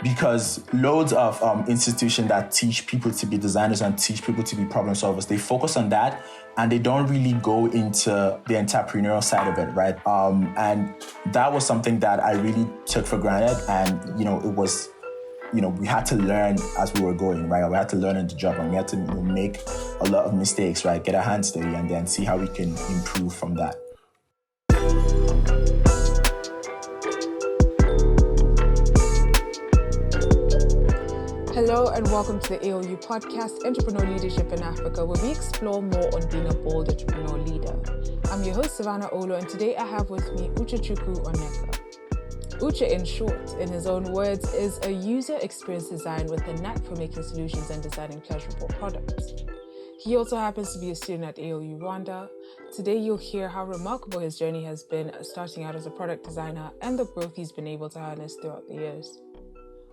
because loads of institutions that teach people to be designers and teach people to be problem solvers, they focus on that and they don't really go into the entrepreneurial side of it, right? And that was something that I really took for granted. And, it was, we had to learn as we were going, right? We had to learn on the job, and we had to make a lot of mistakes, right? Get our hands dirty and then see how we can improve from that. Hello and welcome to the AOU podcast, Entrepreneur Leadership in Africa, where we explore more on being a bold entrepreneur leader. I'm your host, Savannah Olo, and today I have with me Uchechukwu Onyeka. Uche, in short, in his own words, is a user experience designer with a knack for making solutions and designing pleasurable products. He also happens to be a student at AOU Rwanda. Today you'll hear how remarkable his journey has been starting out as a product designer and the growth he's been able to harness throughout the years.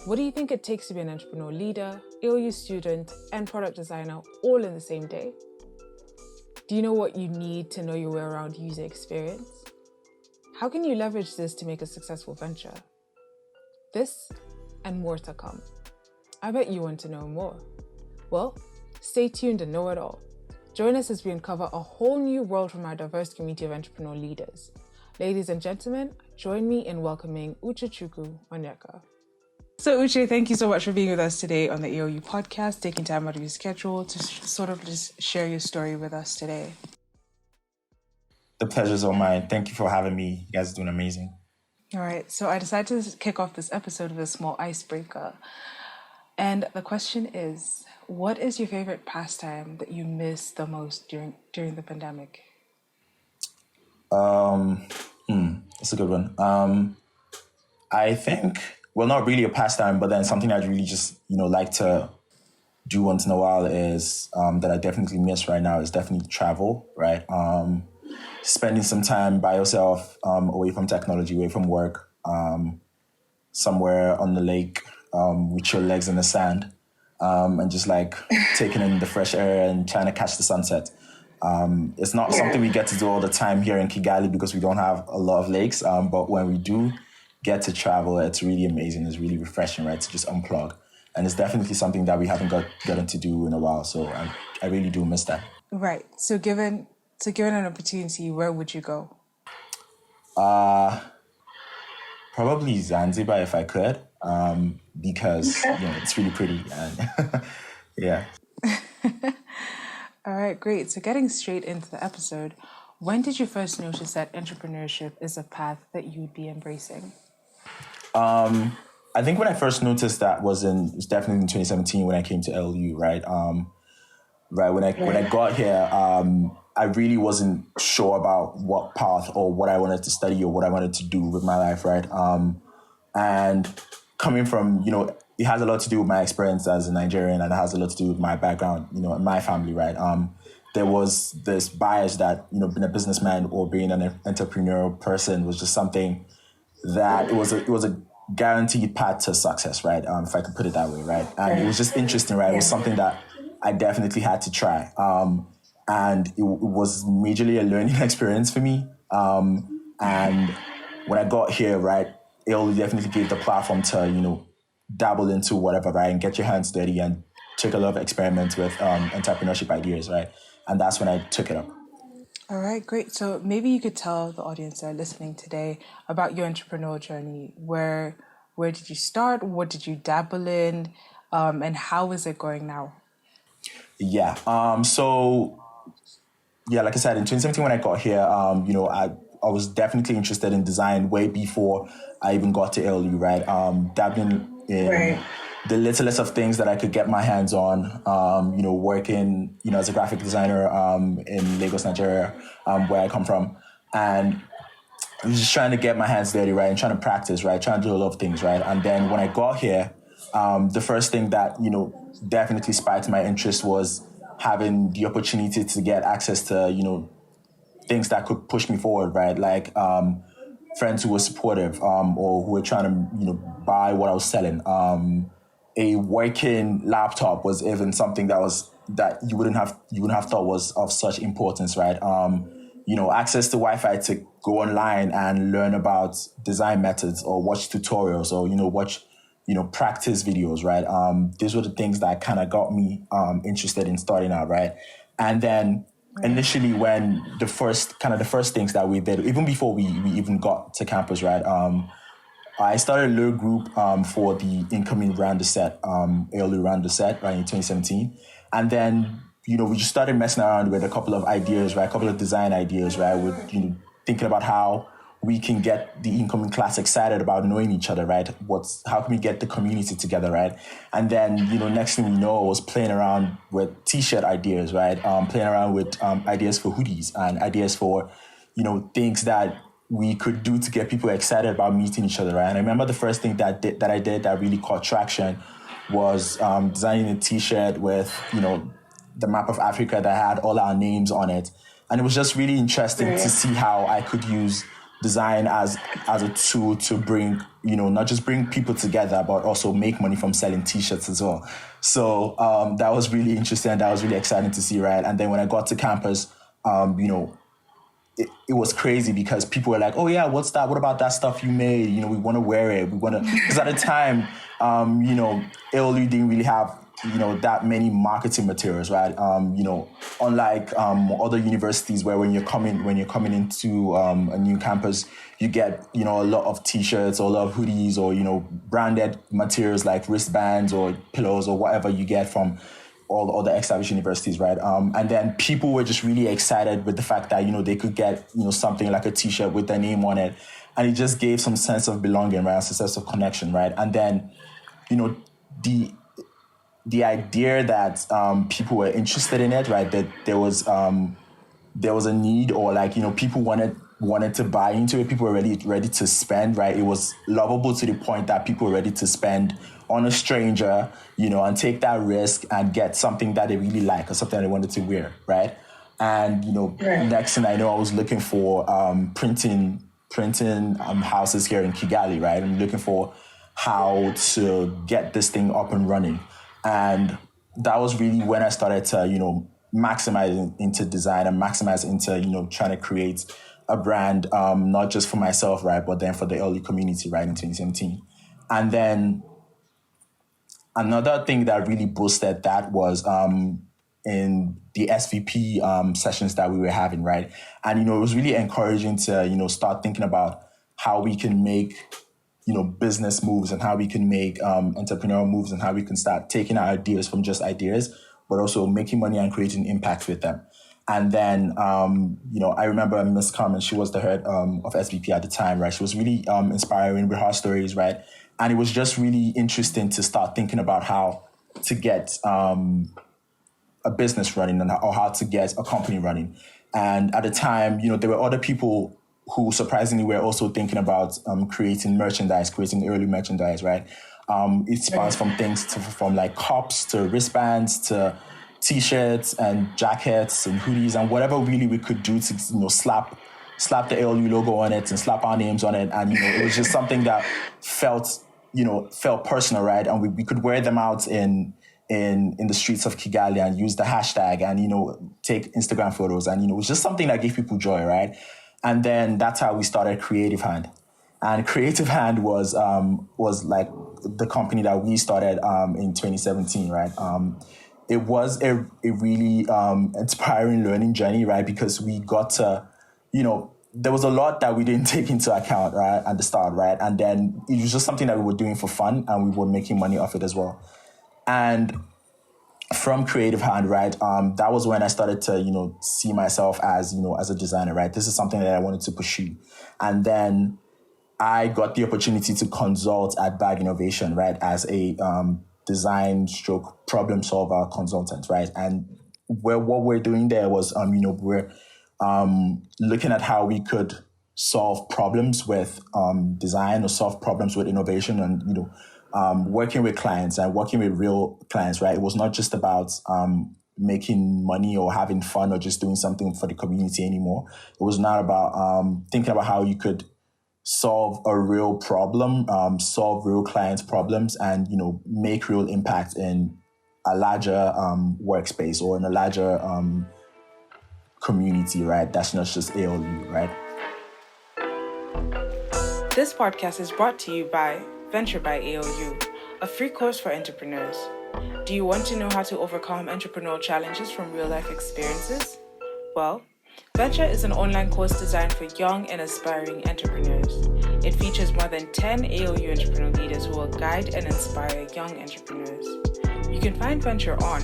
What do you think it takes to be an entrepreneur leader, AOU student, and product designer all in the same day? Do you know what you need to know your way around user experience? How can you leverage this to make a successful venture? This and more to come. I bet you want to know more. Well, stay tuned and know it all. Join us as we uncover a whole new world from our diverse community of entrepreneur leaders. Ladies and gentlemen, join me in welcoming Uchechukwu Onyeka. So Uche, thank you so much for being with us today on the AOU podcast, taking time out of your schedule to sort of just share your story with us today. The pleasure's all mine. Thank you for having me. You guys are doing amazing. All right. So I decided to kick off this episode with a small icebreaker. And the question is, what is your favorite pastime that you missed the most during the pandemic? That's a good one. I think... well, not really a pastime, but then something I'd really just, like to do once in a while is that I definitely miss right now is definitely travel, right? Spending some time by yourself, away from technology, away from work, somewhere on the lake with your legs in the sand, and just like taking in the fresh air and trying to catch the sunset. It's not something we get to do all the time here in Kigali because we don't have a lot of lakes, but when we do get to travel, it's really amazing. It's really refreshing, right? To just unplug. And it's definitely something that we haven't gotten to do in a while. So I really do miss that. Right. So given an opportunity, where would you go? Probably Zanzibar if I could, because it's really pretty. And yeah. All right, great. So getting straight into the episode, when did you first notice that entrepreneurship is a path that you'd be embracing? I think when I first noticed that was definitely in 2017 when I came to LU, right? When I got here, I really wasn't sure about what path or what I wanted to study or what I wanted to do with my life, right? And coming from, it has a lot to do with my experience as a Nigerian, and it has a lot to do with my background, in my family, right? There was this bias that, being a businessman or being an entrepreneurial person was just something that it was a guaranteed path to success, right? If I could put it that way, right? And it was just interesting, right? It was something that I definitely had to try. And it was majorly a learning experience for me. And when I got here, right, it definitely gave the platform to, dabble into whatever, right? And get your hands dirty and take a lot of experiments with entrepreneurship ideas, right? And that's when I took it up. All right, great. So maybe you could tell the audience that are listening today about your entrepreneurial journey. Where did you start? What did you dabble in? And how is it going now? Yeah. Like I said, in 2017 when I got here, I was definitely interested in design way before I even got to LU, right? Dabbling in the littlest of things that I could get my hands on, working, as a graphic designer in Lagos, Nigeria, where I come from. And I was just trying to get my hands dirty, right? And trying to practice, right? Trying to do a lot of things, right? And then when I got here, the first thing that, definitely spiked my interest was having the opportunity to get access to, things that could push me forward, right? Like friends who were supportive or who were trying to, buy what I was selling. A working laptop was even something that you wouldn't have thought was of such importance, right? Access to Wi-Fi to go online and learn about design methods or watch tutorials or, watch practice videos, right? These were the things that kind of got me interested in starting out, right? And then initially when the first things that we did, even before we even got to campus, right? I started a little group for the incoming round set, ALU round set, right, in 2017. And then, we just started messing around with a couple of ideas, right, a couple of design ideas, right, with, thinking about how we can get the incoming class excited about knowing each other, right? How can we get the community together, right? And then, next thing we know, I was playing around with t-shirt ideas, right? Playing around with ideas for hoodies and ideas for, things that we could do to get people excited about meeting each other, right? And I remember the first thing that I did that really caught traction was designing a t-shirt with, the map of Africa that had all our names on it. And it was just really interesting to see how I could use design as a tool to bring, not just bring people together, but also make money from selling t-shirts as well. So that was really interesting. That was really exciting to see, right? And then when I got to campus, it was crazy because people were like, oh yeah, what's that? What about that stuff you made? We want to wear it. We want to, because at the time, ALU didn't really have, that many marketing materials, right? Unlike other universities where when you're coming into a new campus, you get, a lot of t-shirts or a lot of hoodies or, branded materials like wristbands or pillows or whatever you get from all the established universities, right? And then people were just really excited with the fact that, they could get, something like a t-shirt with their name on it. And it just gave some sense of belonging, right? Some sense of connection, right? And then, the idea that people were interested in it, right? That there was a need, or like, people wanted to buy into it. People were ready to spend, right? It was lovable to the point that people were ready to spend on a stranger, and take that risk and get something that they really like or something they wanted to wear, right? And, next thing I know, I was looking for printing houses here in Kigali, right? I'm looking for how to get this thing up and running. And that was really when I started to, maximize into design and maximize into, trying to create a brand, not just for myself, right, but then for the early community, right, in 2017. And then another thing that really boosted that was in the SVP sessions that we were having, right? And, it was really encouraging to, start thinking about how we can make, business moves and how we can make entrepreneurial moves and how we can start taking our ideas from just ideas, but also making money and creating impact with them. And then, I remember Miss Carmen, she was the head of SVP at the time, right? She was really inspiring with her stories, right? And it was just really interesting to start thinking about how to get a business running or how to get a company running. And at the time, there were other people who surprisingly were also thinking about creating early merchandise, right? It spans from things from like cups to wristbands to t-shirts and jackets and hoodies and whatever really we could do to, slap the ALU logo on it and slap our names on it. And, it was just something that felt personal, right? And we could wear them out in the streets of Kigali and use the hashtag and, take Instagram photos. And, it was just something that gave people joy, right? And then that's how we started Creative Hand. And Creative Hand was like the company that we started in 2017, right? It was a really inspiring learning journey, right? Because we got to, there was a lot that we didn't take into account, right, at the start, right? And then it was just something that we were doing for fun and we were making money off it as well. And from Creative Hand, right, that was when I started to, see myself as, as a designer, right? This is something that I wanted to pursue. And then I got the opportunity to consult at Bag Innovation, right, as a design stroke problem solver consultant, right? And what we're doing there was, we're looking at how we could solve problems with design or solve problems with innovation and, working with clients and working with real clients, right? It was not just about making money or having fun or just doing something for the community anymore. It was not about thinking about how you could solve a real problem, solve real clients' problems and, make real impact in a larger workspace or in a larger community, right? That's not just ALU, right? This podcast is brought to you by Venture by ALU, a free course for entrepreneurs. Do you want to know how to overcome entrepreneurial challenges from real-life experiences? Well, Venture is an online course designed for young and aspiring entrepreneurs. It features more than 10 ALU entrepreneur leaders who will guide and inspire young entrepreneurs. You can find Venture on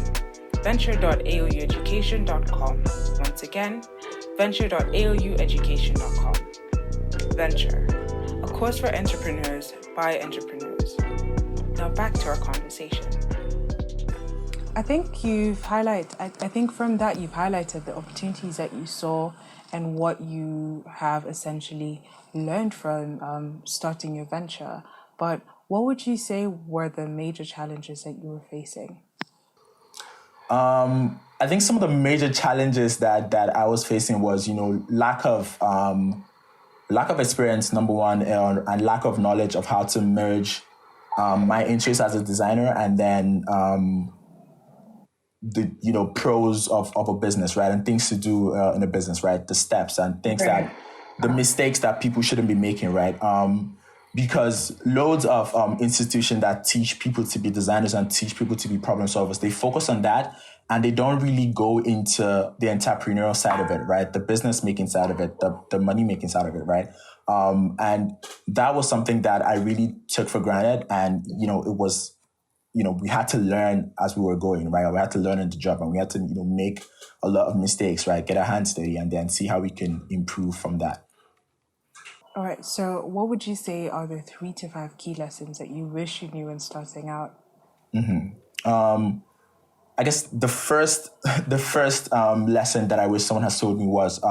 venture.aulueducation.com. Once again, venture.aulueducation.com. Venture, a course for entrepreneurs by entrepreneurs. Now back to our conversation. I think from that you've highlighted the opportunities that you saw and what you have essentially learned from starting your venture. But what would you say were the major challenges that you were facing? I think some of the major challenges that I was facing was, lack of experience, number one, and lack of knowledge of how to merge my interest as a designer and then the pros of a business, right, and things to do in a business, right, the steps and things that the mistakes that people shouldn't be making, right. Because loads of institutions that teach people to be designers and teach people to be problem solvers, they focus on that and they don't really go into the entrepreneurial side of it, right? The business making side of it, the money making side of it, right? And that was something that I really took for granted. And, it was, we had to learn as we were going, right? We had to learn on the job and we had to, make a lot of mistakes, right? Get our hands dirty and then see how we can improve from that. All right. So what would you say are the 3 to 5 key lessons that you wish you knew when starting out? I guess the first lesson that I wish someone has told me was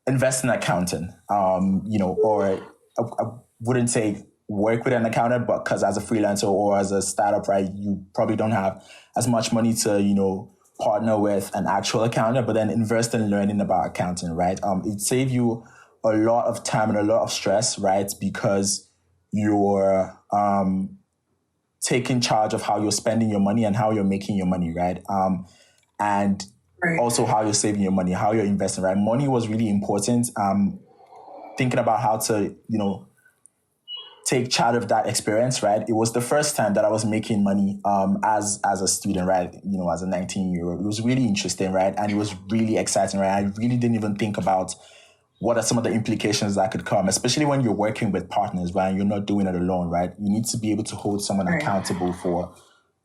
invest in accounting. Or I wouldn't say work with an accountant, but because as a freelancer or as a startup, right, you probably don't have as much money to partner with an actual accountant, but then invest in learning about accounting, right? It saves you a lot of time and a lot of stress, right? Because you're taking charge of how you're spending your money and how you're making your money, right? And also how you're saving your money, how you're investing, right? Money was really important. Thinking about how to, take charge of that experience, right? It was the first time that I was making money as a student, right? As a 19-year-old. It was really interesting, right? And it was really exciting, right? I really didn't even think about what are some of the implications that could come, especially when you're working with partners, right? You're not doing it alone, right? You need to be able to hold someone accountable for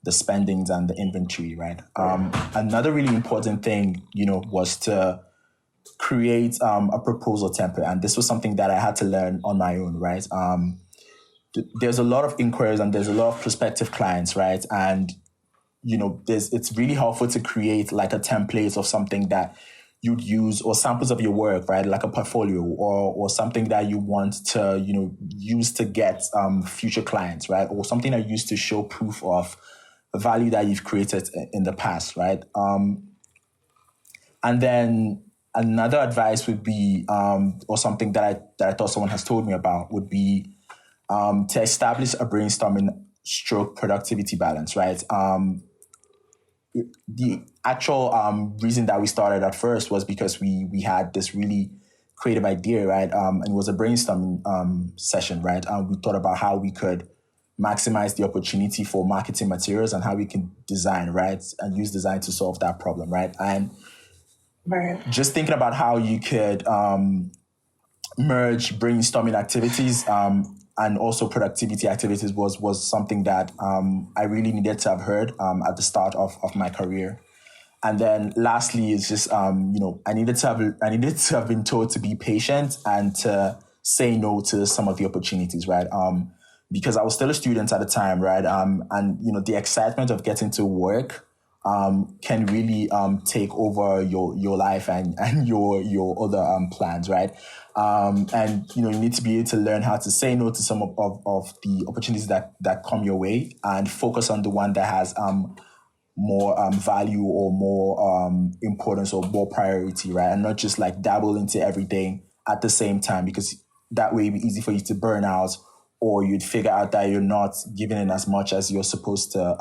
the spendings and the inventory, right? Another really important thing, was to create a proposal template. And this was something that I had to learn on my own, right? There's a lot of inquiries and there's a lot of prospective clients, right? And, it's really helpful to create like a template of something that you'd use or samples of your work, right? Like a portfolio or something that you want to, use to get future clients, right? Or something that you use to show proof of the value that you've created in the past, right? And then another advice would be, or something that I thought someone has told me about would be to establish a brainstorming stroke productivity balance, right? The actual reason that we started at first was because we had this really creative idea, right? And it was a brainstorming session, right? We thought about how we could maximize the opportunity for marketing materials and how we can design, right? And use design to solve that problem, right? And just thinking about how you could merge brainstorming activities and also productivity activities was something that I really needed to have heard at the start of my career. And then lastly, it's just, I needed to have been told to be patient and to say no to some of the opportunities, right? Because I was still a student at the time, right? And the excitement of getting to work can really take over your life and your other plans, right? And you need to be able to learn how to say no to some of the opportunities that come your way and focus on the one that has more value or more importance or more priority, right? And not just like dabble into everything at the same time, because that way it'd be easy for you to burn out, or you'd figure out that you're not giving in as much as you're supposed to,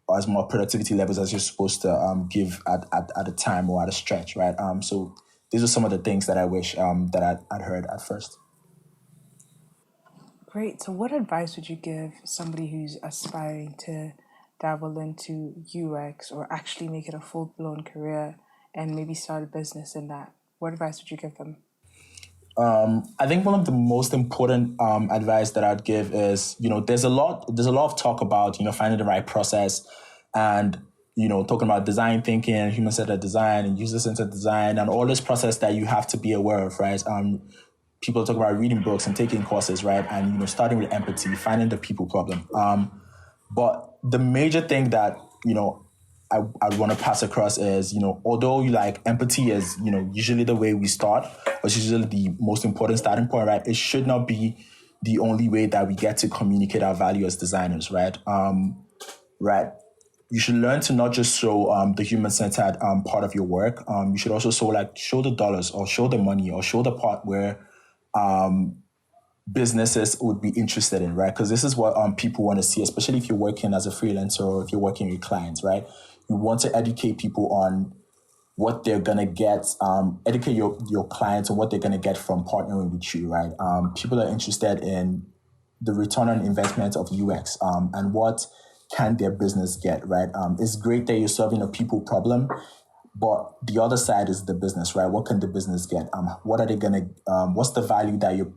or as more productivity levels as you're supposed to give at a time or at a stretch, right? So these are some of the things that I wish that I'd heard at first. Great. So what advice would you give somebody who's aspiring to dabble into UX or actually make it a full-blown career and maybe start a business in that? What advice would you give them? I think one of the most important advice that I'd give is, there's a lot of talk about, finding the right process and, talking about design thinking, human-centered design and user-centered design and all this process that you have to be aware of, right? People talk about reading books and taking courses, right? And, starting with empathy, finding the people problem. But the major thing that, I want to pass across is, although empathy is, usually the way we start, or it's usually the most important starting point, right? It should not be the only way that we get to communicate our value as designers, right? Right. You should learn to not just show the human-centered part of your work. You should also show the dollars or show the money or show the part where businesses would be interested in, right? Because this is what people want to see, especially if you're working as a freelancer or if you're working with clients, right? You want to educate people on what they're going to get, educate your clients on what they're going to get from partnering with you, right? People are interested in the return on investment of UX and what can their business get, right? It's great that you're solving a people problem, but the other side is the business, right? What can the business get? What are they going to, what's the value that you're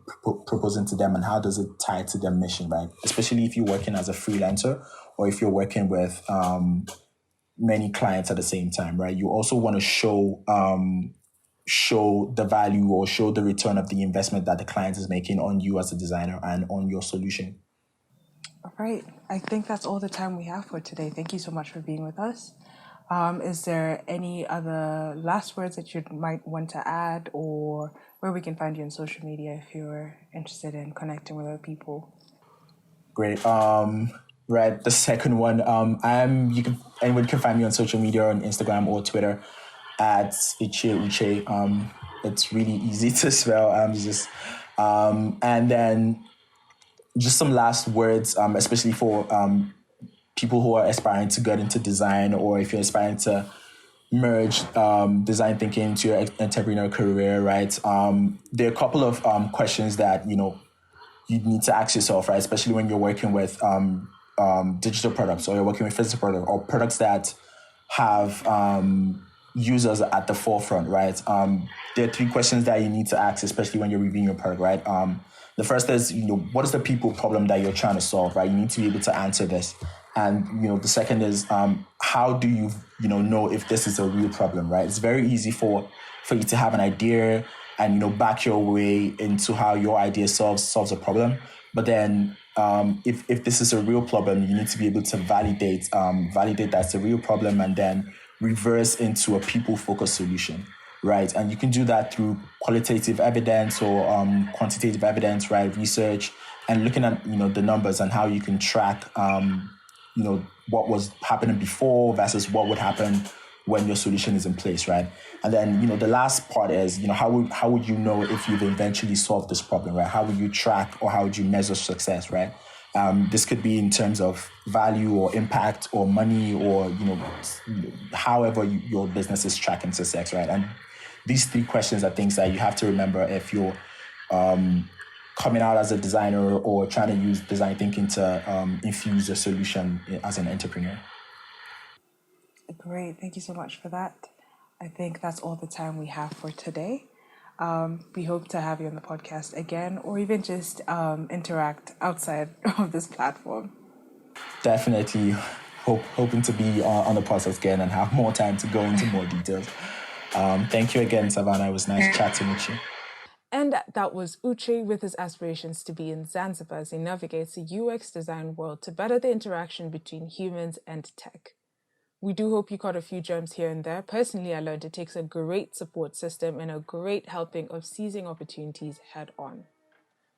proposing to them and how does it tie to their mission, right? Especially if you're working as a freelancer or if you're working with many clients at the same time, right? You also want to show the value or show the return of the investment that the client is making on you as a designer and on your solution. All right. I think that's all the time we have for today. Thank you so much for being with us. Is there any other last words that you might want to add or where we can find you on social media if you're interested in connecting with other people? Great. Right. The second one, anyone can find me on social media on Instagram or Twitter at Uchechukwu. It's really easy to spell. And then just some last words, especially for people who are aspiring to get into design, or if you're aspiring to merge design thinking into your entrepreneurial career, right? There are a couple of questions that you need to ask yourself, right? Especially when you're working with digital products or you're working with physical products or products that have users at the forefront, right? There are 3 questions that you need to ask, especially when you're reviewing your product, right? The first is, what is the people problem that you're trying to solve, right? You need to be able to answer this. And, the second is, how do you, know if this is a real problem, right? It's very easy for you to have an idea and, back your way into how your idea solves a problem. But then if this is a real problem, you need to be able to validate that's a real problem and then reverse into a people-focused solution, right? And you can do that through qualitative evidence or quantitative evidence, right? Research and looking at, the numbers and how you can track, what was happening before versus what would happen when your solution is in place, right? And then, the last part is, how would you know if you've eventually solved this problem, right? How would you track or how would you measure success, right? This could be in terms of value or impact or money or, however your business is tracking success, right? And these 3 questions are things that you have to remember if you're coming out as a designer or trying to use design thinking to infuse a solution as an entrepreneur. Great. Thank you so much for that. I think that's all the time we have for today. We hope to have you on the podcast again or even just interact outside of this platform. Definitely hoping to be on the podcast again and have more time to go into more details. Thank you again, Savannah. It was nice chatting with you. And that was Uche with his aspirations to be in Zanzibar as he navigates the UX design world to better the interaction between humans and tech. We do hope you caught a few gems here and there. Personally, I learned it takes a great support system and a great helping of seizing opportunities head on.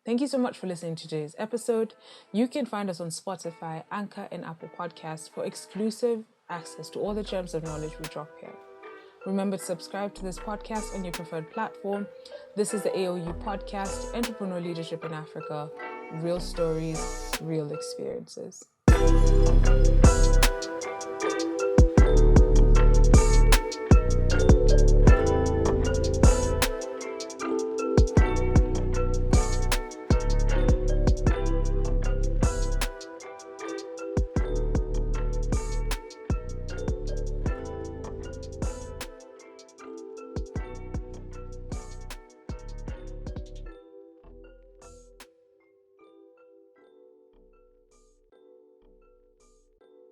Thank you so much for listening to today's episode. You can find us on Spotify, Anchor, and Apple Podcasts for exclusive access to all the gems of knowledge we drop here. Remember to subscribe to this podcast on your preferred platform. This is the AOU podcast, Entrepreneur Leadership in Africa. Real stories, real experiences.